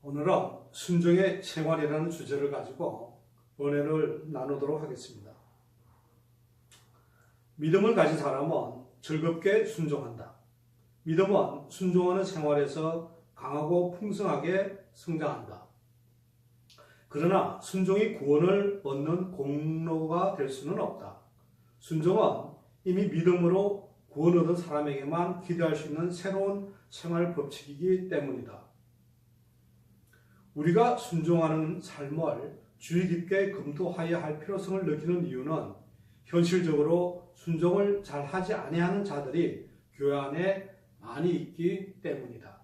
오늘은 순종의 생활이라는 주제를 가지고 은혜를 나누도록 하겠습니다. 믿음을 가진 사람은 즐겁게 순종한다. 믿음은 순종하는 생활에서 강하고 풍성하게 성장한다. 그러나 순종이 구원을 얻는 공로가 될 수는 없다. 순종은 이미 믿음으로 구원 얻은 사람에게만 기대할 수 있는 새로운 생활 법칙이기 때문이다. 우리가 순종하는 삶을 주의 깊게 검토하여야 할 필요성을 느끼는 이유는 현실적으로 순종을 잘 하지 아니하는 자들이 교회 안에 많이 있기 때문이다.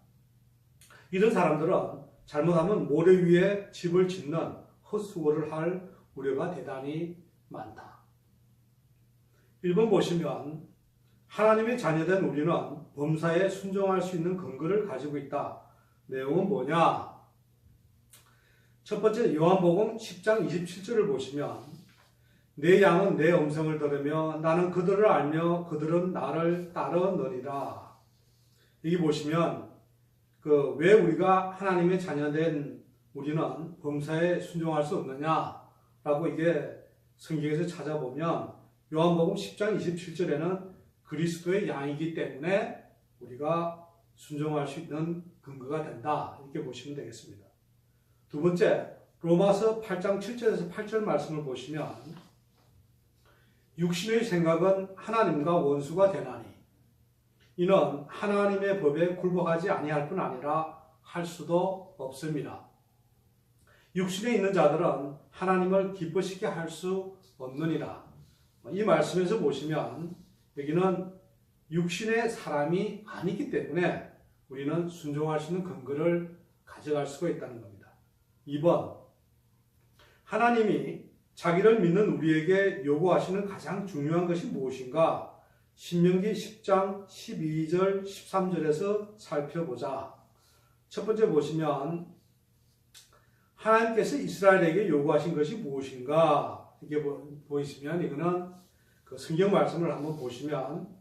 이런 사람들은 잘못하면 모래 위에 집을 짓는 헛수고를 할 우려가 대단히 많다. 1번 보시면 하나님의 자녀된 우리는 범사에 순종할 수 있는 근거를 가지고 있다. 내용은 뭐냐? 첫 번째 요한복음 10장 27절을 보시면 내 양은 내 음성을 들으며 나는 그들을 알며 그들은 나를 따르느니라. 여기 보시면 왜 우리가 하나님의 자녀된 우리는 범사에 순종할 수 없느냐라고 이게 성경에서 찾아보면 요한복음 10장 27절에는 그리스도의 양이기 때문에 우리가 순종할 수 있는 근거가 된다. 이렇게 보시면 되겠습니다. 두 번째, 로마서 8장 7절에서 8절 말씀을 보시면 육신의 생각은 하나님과 원수가 되나니 이는 하나님의 법에 굴복하지 아니할 뿐 아니라 할 수도 없습니다. 육신에 있는 자들은 하나님을 기쁘시게 할 수 없느니라. 이 말씀에서 보시면 여기는 육신의 사람이 아니기 때문에 우리는 순종할 수 있는 근거를 가져갈 수가 있다는 겁니다. 2번, 하나님이 자기를 믿는 우리에게 요구하시는 가장 중요한 것이 무엇인가? 신명기 10장 12절 13절에서 살펴보자. 첫 번째 보시면 하나님께서 이스라엘에게 요구하신 것이 무엇인가? 이게 보이시면 이거는 그 성경 말씀을 한번 보시면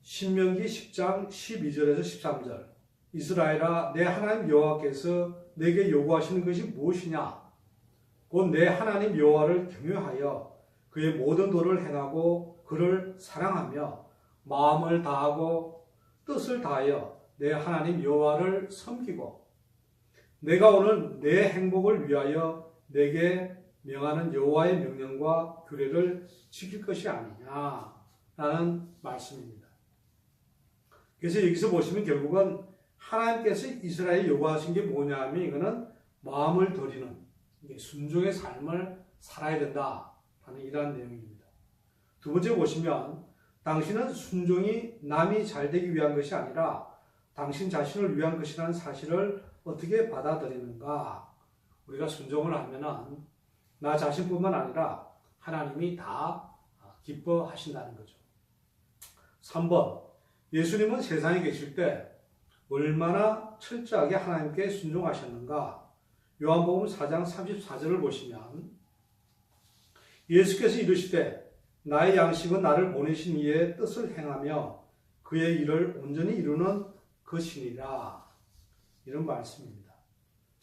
신명기 10장 12절에서 13절 이스라엘아 내 하나님 여호와께서 내게 요구하시는 것이 무엇이냐? 곧 내 하나님 여호와를 경외하여 그의 모든 도를 행하고 그를 사랑하며 마음을 다하고 뜻을 다하여 내 하나님 여호와를 섬기고 내가 오늘 내 행복을 위하여 내게 명하는 여호와의 명령과 규례를 지킬 것이 아니냐라는 말씀입니다. 그래서 여기서 보시면 결국은 하나님께서 이스라엘에 요구하신 게 뭐냐 하면 이거는 마음을 드리는 순종의 삶을 살아야 된다라는 이러한 내용입니다. 두 번째 보시면 당신은 순종이 남이 잘 되기 위한 것이 아니라 당신 자신을 위한 것이라는 사실을 어떻게 받아들이는가? 우리가 순종을 하면은 나 자신뿐만 아니라 하나님이 다 기뻐하신다는 거죠. 3번, 예수님은 세상에 계실 때 얼마나 철저하게 하나님께 순종하셨는가? 요한복음 4장 34절을 보시면 예수께서 이르시되 나의 양식은 나를 보내신 이의 뜻을 행하며 그의 일을 온전히 이루는 것이니라. 이런 말씀입니다.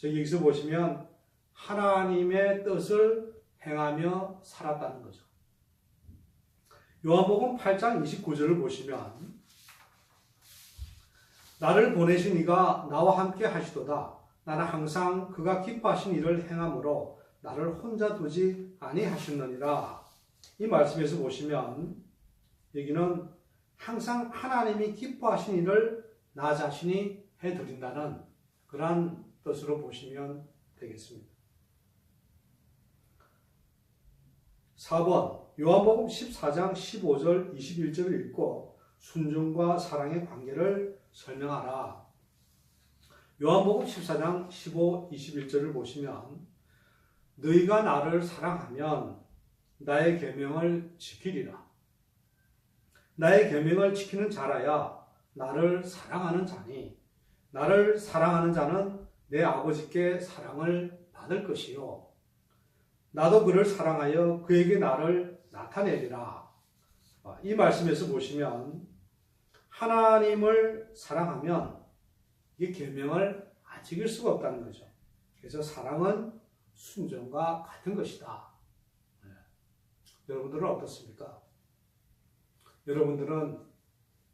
여기서 보시면 하나님의 뜻을 행하며 살았다는 거죠. 요한복음 8장 29절을 보시면 나를 보내신 이가 나와 함께 하시도다. 나는 항상 그가 기뻐하신 일을 행함으로 나를 혼자 두지 아니하셨느니라. 이 말씀에서 보시면 여기는 항상 하나님이 기뻐하신 일을 나 자신이 해드린다는 그러한 뜻으로 보시면 되겠습니다. 4번, 요한복음 14장 15절 21절을 읽고 순종과 사랑의 관계를 설명하라. 요한복음 14장 15, 21절을 보시면 너희가 나를 사랑하면 나의 계명을 지키리라. 나의 계명을 지키는 자라야 나를 사랑하는 자니 나를 사랑하는 자는 내 아버지께 사랑을 받을 것이요 나도 그를 사랑하여 그에게 나를 나타내리라. 이 말씀에서 보시면 하나님을 사랑하면 이 계명을 지킬 수가 없다는 거죠. 그래서 사랑은 순종과 같은 것이다. 네. 여러분들은 어떻습니까? 여러분들은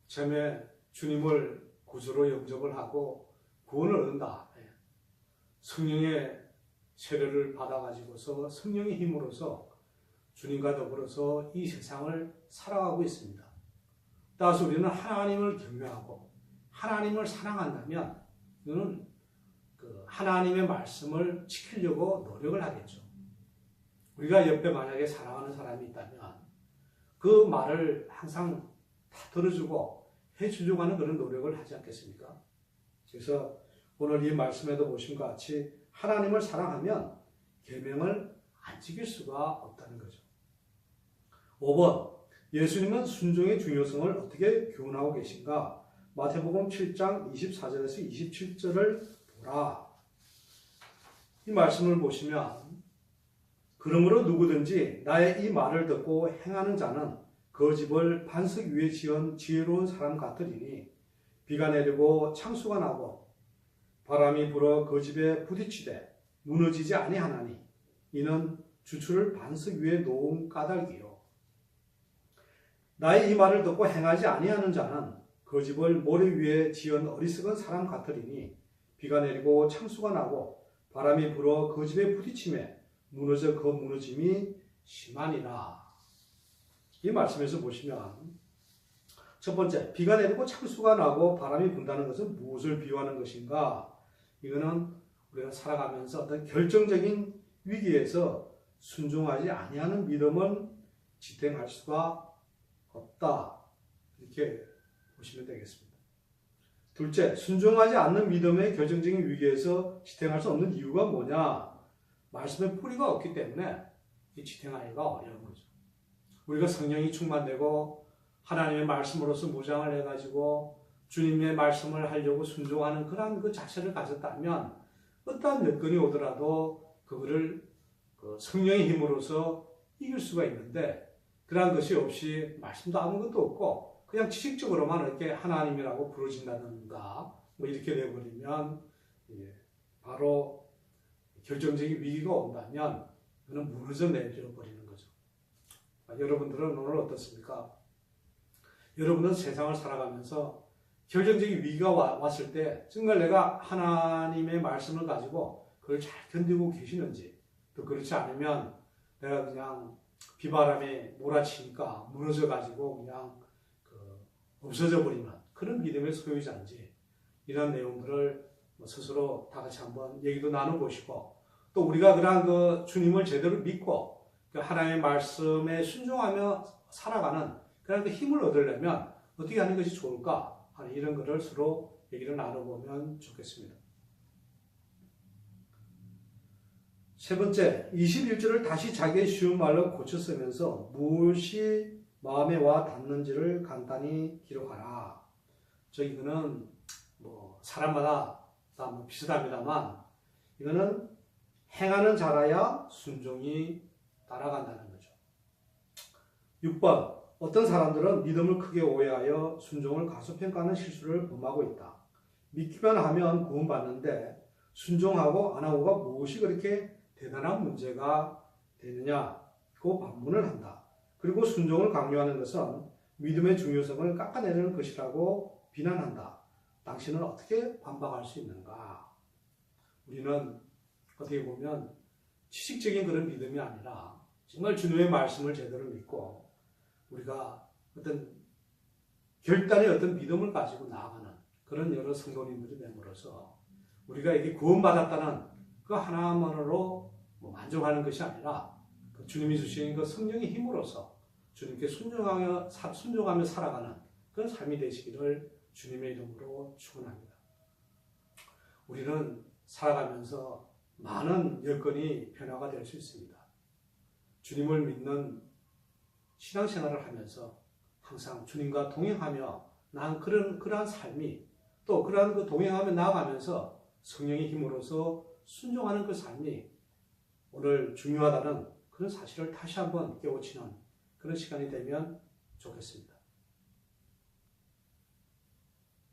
처음에 주님을 구주로 영접을 하고 구원을 얻는다. 네. 성령의 세례를 받아가지고서 성령의 힘으로서 주님과 더불어서 이 세상을 살아가고 있습니다. 따라서 우리는 하나님을 경외하고 하나님을 사랑한다면 이거는 하나님의 말씀을 지키려고 노력을 하겠죠. 우리가 옆에 만약에 사랑하는 사람이 있다면 그 말을 항상 다 들어주고 해주려고 하는 그런 노력을 하지 않겠습니까? 그래서 오늘 이 말씀에도 보신 것 같이 하나님을 사랑하면 계명을 안 지킬 수가 없다는 거죠. 5번, 예수님은 순종의 중요성을 어떻게 교훈하고 계신가? 마태복음 7장 24절에서 27절을 보라. 이 말씀을 보시면 그러므로 누구든지 나의 이 말을 듣고 행하는 자는 그 집을 반석 위에 지은 지혜로운 사람 같으리니 비가 내리고 창수가 나고 바람이 불어 그 집에 부딪히되 무너지지 아니하나니 이는 주추를 반석 위에 놓은 까닭이요. 나의 이 말을 듣고 행하지 아니하는 자는 그 집을 모래 위에 지은 어리석은 사람 같으리니 비가 내리고 창수가 나고 바람이 불어 그 집에 부딪히매 무너져 그 무너짐이 심하니라. 이 말씀에서 보시면 첫 번째, 비가 내리고 창수가 나고 바람이 분다는 것은 무엇을 비유하는 것인가? 이거는 우리가 살아가면서 어떤 결정적인 위기에서 순종하지 아니하는 믿음을 지탱할 수가 없다. 이렇게 보시면 되겠습니다. 둘째, 순종하지 않는 믿음의 결정적인 위기에서 지탱할 수 없는 이유가 뭐냐? 말씀의 뿌리가 없기 때문에 지탱하기가 어려운 거죠. 우리가 성령이 충만되고 하나님의 말씀으로서 무장을 해가지고 주님의 말씀을 하려고 순종하는 그런 그 자세를 가졌다면 어떠한 여건이 오더라도 그거를 성령의 힘으로서 이길 수가 있는데 그러한 것이 없이 말씀도 아무것도 없고 그냥 지식적으로만 이렇게 하나님이라고 부르진다든가 뭐 이렇게 되어버리면 바로 결정적인 위기가 온다면 그는 무너져 내려버리는 거죠. 여러분들은 오늘 어떻습니까? 여러분은 세상을 살아가면서 결정적인 위기가 왔을 때 정말 내가 하나님의 말씀을 가지고 그걸 잘 견디고 계시는지 또 그렇지 않으면 내가 그냥 비바람에 몰아치니까 무너져가지고 그냥 없어져 버리는 그런 믿음의 소유자인지 이런 내용들을 스스로 다 같이 한번 얘기도 나눠보시고 또 우리가 그런 주님을 제대로 믿고 하나님의 말씀에 순종하며 살아가는 그런 힘을 얻으려면 어떻게 하는 것이 좋을까 하는 이런 것을 서로 얘기를 나눠보면 좋겠습니다. 세 번째, 21절을 다시 자기의 쉬운 말로 고쳐 쓰면서 무엇이 마음에 와 닿는지를 간단히 기록하라. 이거는 사람마다 다 비슷합니다만 이거는 행하는 자라야 순종이 따라간다는 거죠. 6번, 어떤 사람들은 믿음을 크게 오해하여 순종을 가소평가하는 실수를 범하고 있다. 믿기만 하면 구원받는데 순종하고 안 하고가 무엇이 그렇게 대단한 문제가 되느냐고 반문을 한다. 그리고 순종을 강요하는 것은 믿음의 중요성을 깎아내리는 것이라고 비난한다. 당신은 어떻게 반박할 수 있는가? 우리는 어떻게 보면 지식적인 그런 믿음이 아니라 정말 주님의 말씀을 제대로 믿고 우리가 어떤 결단의 어떤 믿음을 가지고 나아가는 그런 여러 성도님들이 됨으로써 우리가 이게 구원받았다는 그 하나만으로 만족하는 것이 아니라 주님이 주신 그 성령의 힘으로써 주님께 순종하며 살아가는 그런 삶이 되시기를 주님의 이름으로 축원합니다. 우리는 살아가면서 많은 여건이 변화가 될 수 있습니다. 주님을 믿는 신앙생활을 하면서 항상 주님과 동행하며 난 그러한 삶이 또 그러한 동행하며 나아가면서 성령의 힘으로서 순종하는 그 삶이 오늘 중요하다는 그런 사실을 다시 한번 깨우치는 그런 시간이 되면 좋겠습니다.